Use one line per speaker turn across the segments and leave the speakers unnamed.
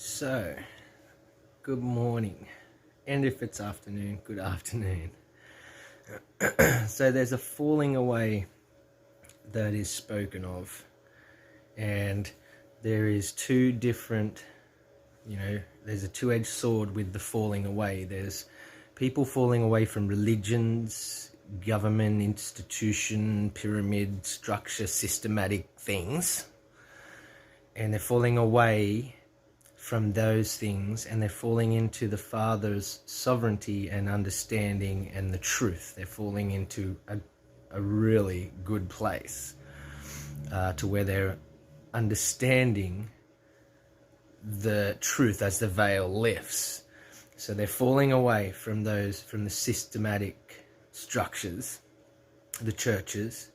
So, good morning, and if it's afternoon, good afternoon. So there's a falling away that is spoken of, and there is two different, there's a two-edged sword with the falling away. There's people falling away from religions, government, institution, pyramid, structure, systematic things, and they're falling away from those things, and they're falling into the Father's sovereignty and understanding and the truth. They're falling into a really good place to where they're understanding the truth as the veil lifts. So they're falling away from the systematic structures, the churches,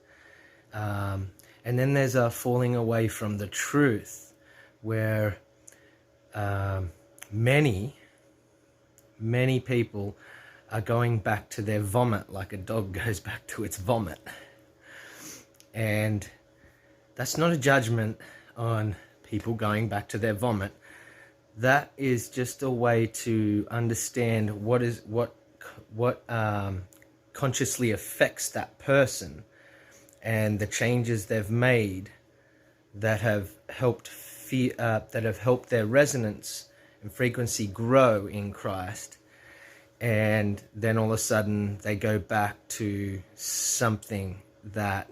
and then there's a falling away from the truth where many people are going back to their vomit like a dog goes back to its vomit. And that's not a judgment on people going back to their vomit. That is just a way to understand what consciously affects that person and the changes they've made that have helped their resonance and frequency grow in Christ, and then all of a sudden they go back to something that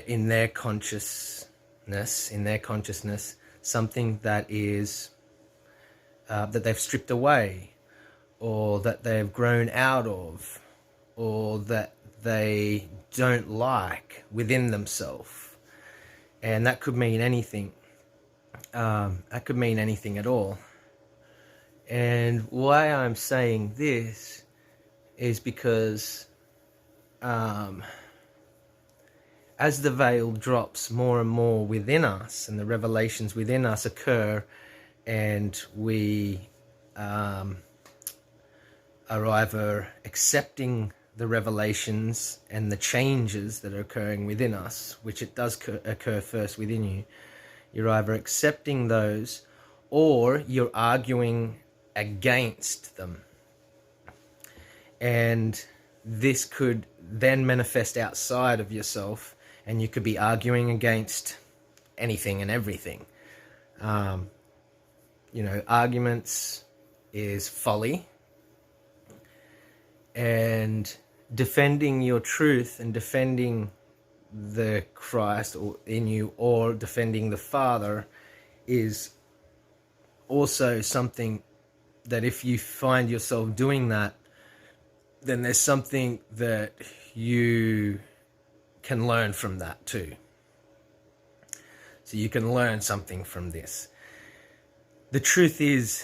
in their consciousness, something that is that they've stripped away, or that they've grown out of, or that they don't like within themselves. And that could mean anything. That could mean anything at all. And why I'm saying this is because as the veil drops more and more within us, and the revelations within us occur, and we are either accepting the revelations and the changes that are occurring within us, which it does occur first within you. You're either accepting those or you're arguing against them. And this could then manifest outside of yourself, and you could be arguing against anything and everything. Arguments is folly. And defending your truth and defending the Christ or in you, or defending the Father, is also something that if you find yourself doing that, then there's something that you can learn from that too. So you can learn something from this. The truth is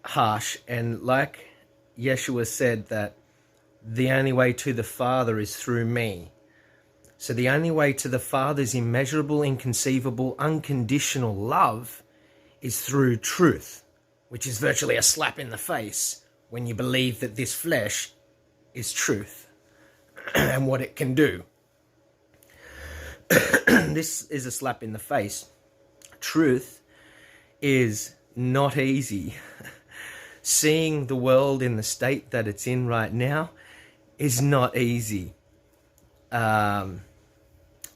harsh, and like Yeshua said, that the only way to the Father is through me. So the only way to the Father's immeasurable, inconceivable, unconditional love is through truth, which is virtually a slap in the face when you believe that this flesh is truth and what it can do. This is a slap in the face. Truth is not easy. Seeing the world in the state that it's in right now is not easy. To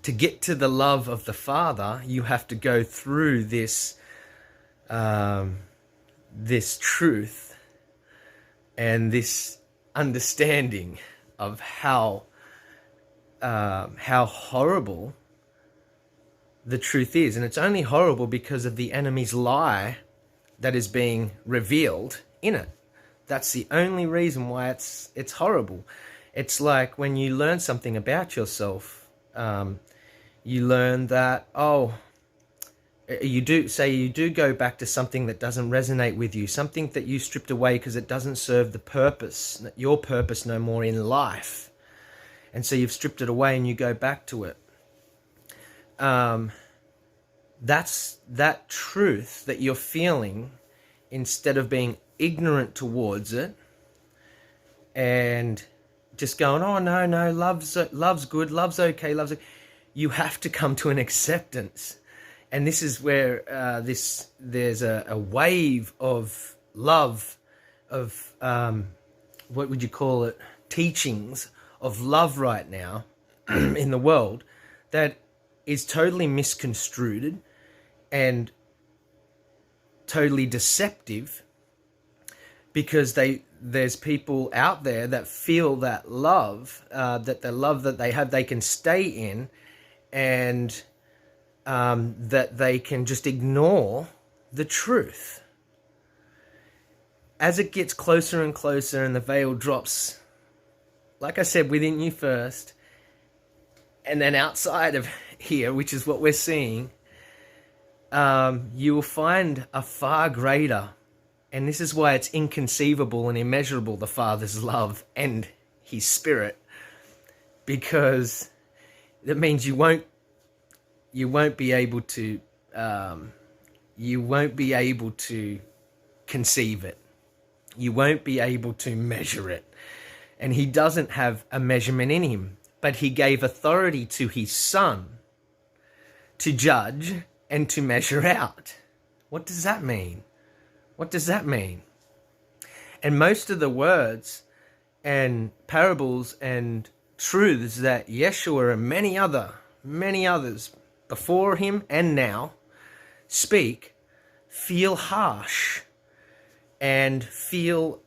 get to the love of the Father, you have to go through this truth and this understanding of how horrible the truth is. And it's only horrible because of the enemy's lie that is being revealed in it. That's the only reason why it's horrible. It's like when you learn something about yourself, you learn that, you do go back to something that doesn't resonate with you, something that you stripped away because it doesn't serve your purpose no more in life. And so you've stripped it away and you go back to it. That's that truth that you're feeling, instead of being ignorant towards it and just going, oh no, love's good, love's okay, you have to come to an acceptance And this is where there's a wave of love, of what would you call it, teachings of love right now in the world that is totally misconstrued and totally deceptive, because there's people out there that feel that love, that the love that they have, they can stay in, and that they can just ignore the truth. As it gets closer and closer and the veil drops, like I said, within you first, and then outside of here, which is what we're seeing, you will find a far greater, and this is why it's inconceivable and immeasurable, the Father's love and his Spirit, because that means you won't be able to conceive it. You won't be able to measure it. And he doesn't have a measurement in him, but he gave authority to his Son to judge and to measure out. What does that mean? What does that mean? And most of the words and parables and truths that Yeshua and many others before him and now speak feel harsh and feel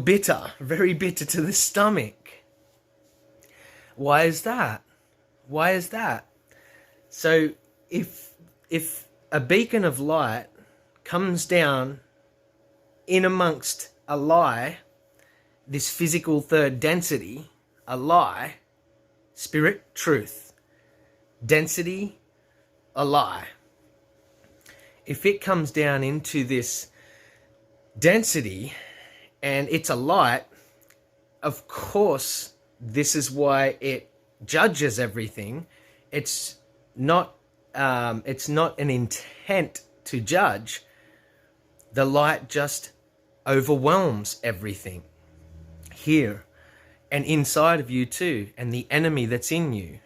bitter, very bitter to the stomach. Why is that? Why is that? So if a beacon of light comes down in amongst a lie, this physical third density, a lie, spirit, truth, density, a lie. If it comes down into this density and it's a light, of course, this is why it judges everything. It's not an intent to judge. The light just overwhelms everything here and inside of you too, and the enemy that's in you.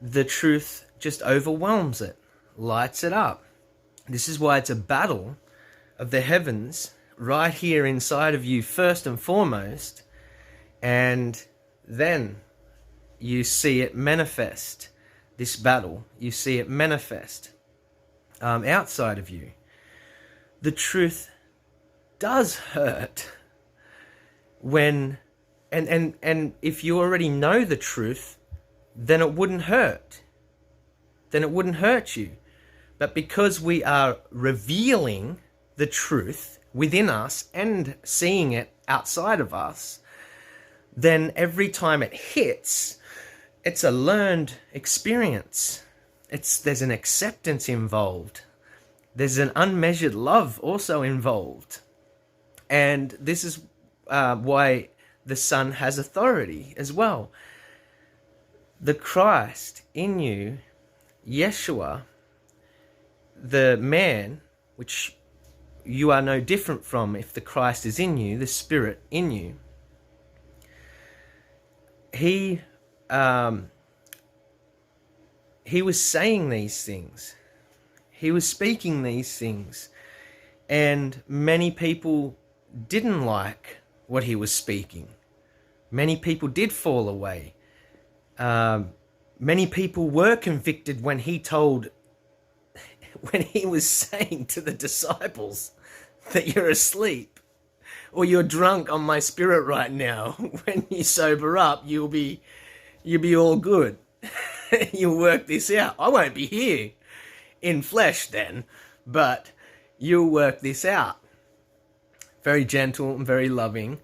The truth just overwhelms it, lights it up. This is why it's a battle of the heavens right here inside of you first and foremost, and then you see it manifest. This battle, you see it manifest outside of you. The truth does hurt when, and if you already know the truth, then it wouldn't hurt. Then it wouldn't hurt you. But because we are revealing the truth within us and seeing it outside of us, then every time it hits, it's a learned experience. There's an acceptance involved. There's an unmeasured love also involved. And this is why the Son has authority as well. The Christ in you, Yeshua, the man, which you are no different from if the Christ is in you, the Spirit in you, he was saying these things. He was speaking these things. And many people didn't like what he was speaking. Many people did fall away. Many people were convicted when he was saying to the disciples that you're asleep or you're drunk on my Spirit right now. When you sober up, you'll be all good. You'll work this out. I won't be here in flesh then, but you'll work this out. Very gentle and very loving.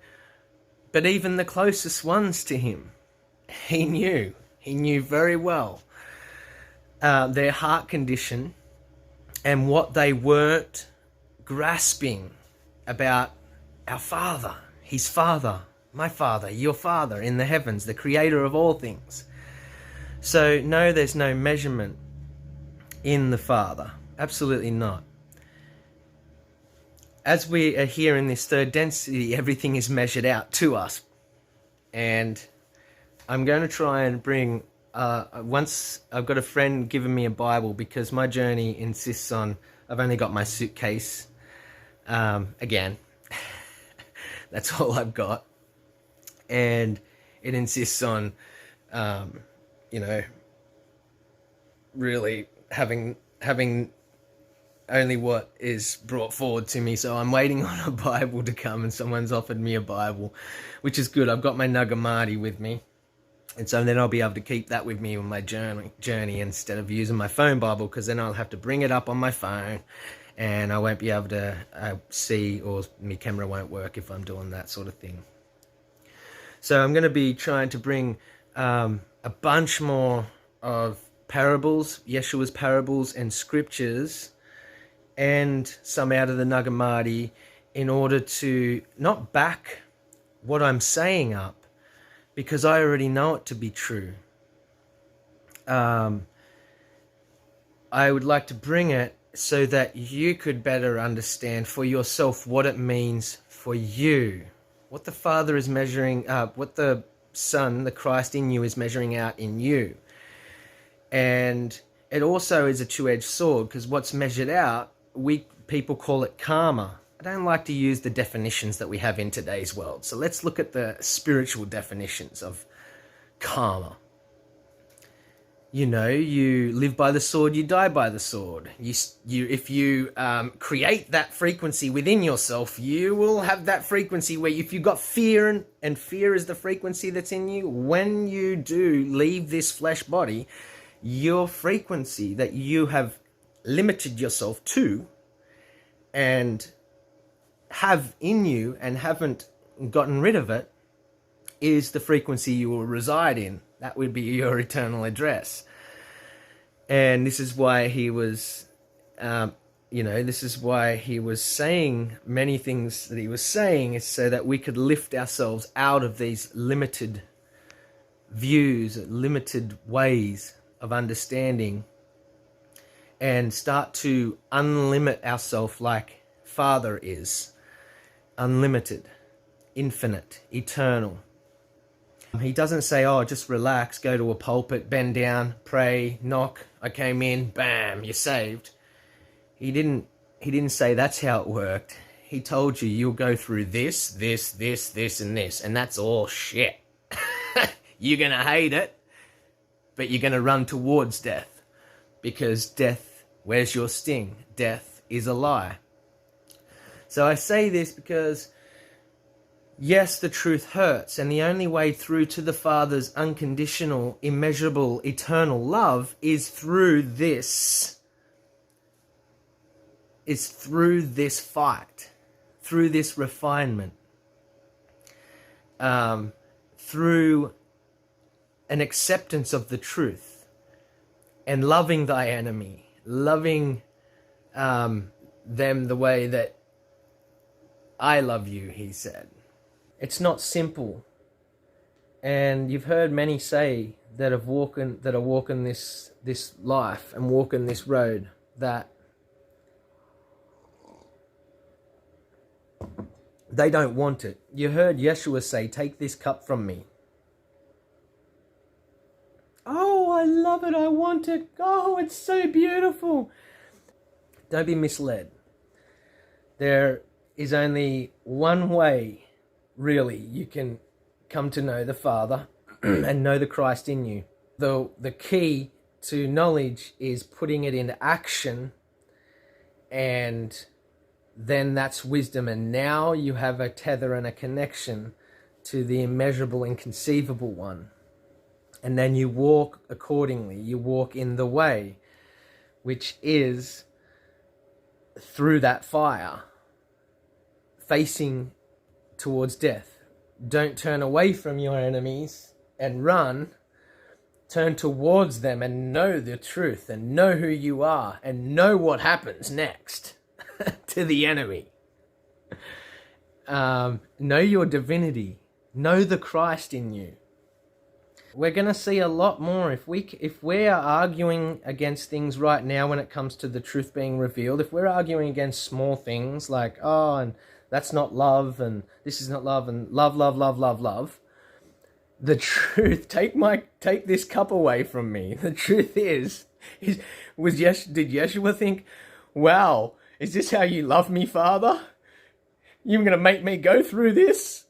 But even the closest ones to him, he knew very well their heart condition and what they weren't grasping about our Father, his Father, my Father, your Father in the heavens, the creator of all things. So no, there's no measurement in the Father. Absolutely not. As we are here in this third density, everything is measured out to us. And I'm going to try and bring once I've got a friend giving me a Bible because my journey insists on, I've only got my suitcase. Again, that's all I've got. And it insists on, you know, really having only what is brought forward to me. So I'm waiting on a Bible to come, and someone's offered me a Bible, which is good. I've got my Nagamati with me, and so then I'll be able to keep that with me on my journey instead of using my phone Bible, because then I'll have to bring it up on my phone and I won't be able to see, or my camera won't work if I'm doing that sort of thing. So I'm going to be trying to bring a bunch more of parables, Yeshua's parables and scriptures, and some out of the Nagamati, in order to not back what I'm saying up, because I already know it to be true. I would like to bring it so that you could better understand for yourself what it means for you, what the Father is measuring, what the Son, the Christ in you, is measuring out in you. And it also is a two-edged sword, because what's measured out, people call it karma. I don't like to use the definitions that we have in today's world. So let's look at the spiritual definitions of karma. You know, you live by the sword, you die by the sword. If you create that frequency within yourself, you will have that frequency where if you've got fear, and fear is the frequency that's in you, when you do leave this flesh body, your frequency that you have limited yourself to and have in you and haven't gotten rid of it is the frequency you will reside in. That would be your eternal address. And this is why he was, this is why he was saying many things that he was saying, is so that we could lift ourselves out of these limited views, limited ways of understanding, and start to unlimit ourselves like Father is. Unlimited, infinite, eternal. He doesn't say, oh, just relax, go to a pulpit, bend down, pray, knock, I came in, bam, you're saved. He didn't say that's how it worked. He told you you'll go through this, and this, and that's all shit. You're going to hate it, but you're going to run towards death, because death, where's your sting? Death is a lie. So I say this because, yes, the truth hurts, and the only way through to the Father's unconditional, immeasurable, eternal love is through this. Is through this fight, through this refinement, through an acceptance of the truth, and loving thy enemy, loving them the way that I love you, he said. It's not simple. And you've heard many say that are walking this life and walking this road, that they don't want it. You heard Yeshua say, take this cup from me. Oh, I love it. I want it. Oh, it's so beautiful. Don't be misled. There is only one way, really, you can come to know the Father and know the Christ in you. The key to knowledge is putting it into action, and then that's wisdom. And now you have a tether and a connection to the immeasurable, inconceivable one. And then you walk accordingly. You walk in the way, which is through that fire, facing towards death. Don't turn away from your enemies and run. Turn towards them and know the truth, and know who you are, and know what happens next to the enemy. Know your divinity. Know the Christ in you. We're going to see a lot more if we are arguing against things right now when it comes to the truth being revealed. If we're arguing against small things like, oh, and that's not love, and this is not love, and love, the truth, take this cup away from me. The truth is did Yeshua think, wow, is this how you love me, Father? You're going to make me go through this?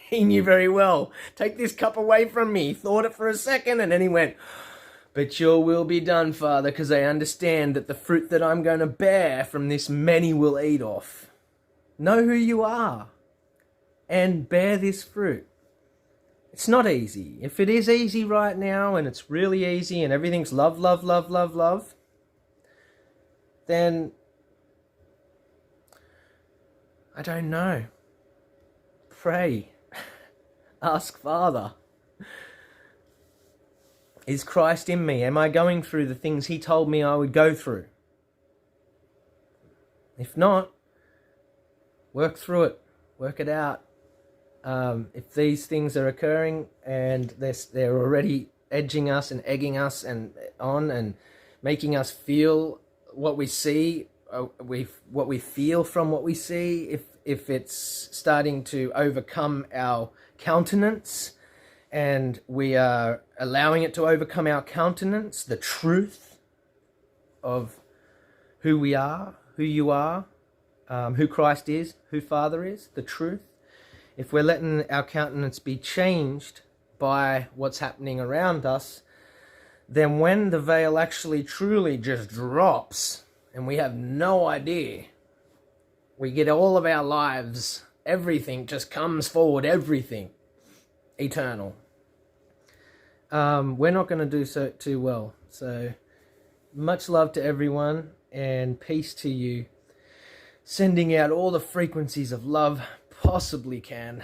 He knew very well. Take this cup away from me. He thought it for a second, and then he went, but your will be done, Father, because I understand that the fruit that I'm going to bear from this many will eat off. Know who you are and bear this fruit. It's not easy. If it is easy right now and it's really easy and everything's love, love, love, love, love, then I don't know. Pray. Ask Father. Is Christ in me? Am I going through the things he told me I would go through? If not, work through it. Work it out. If these things are occurring and they're already edging us and egging us and on and making us feel what we see, what we feel from what we see, if it's starting to overcome our countenance and we are allowing it to overcome our countenance, the truth of who we are, who you are, who Christ is, who Father is, the truth. If we're letting our countenance be changed by what's happening around us, then when the veil actually truly just drops and we have no idea, we get all of our lives, everything just comes forward, everything eternal. We're not going to do so too well. So much love to everyone and peace to you. Sending out all the frequencies of love possibly can.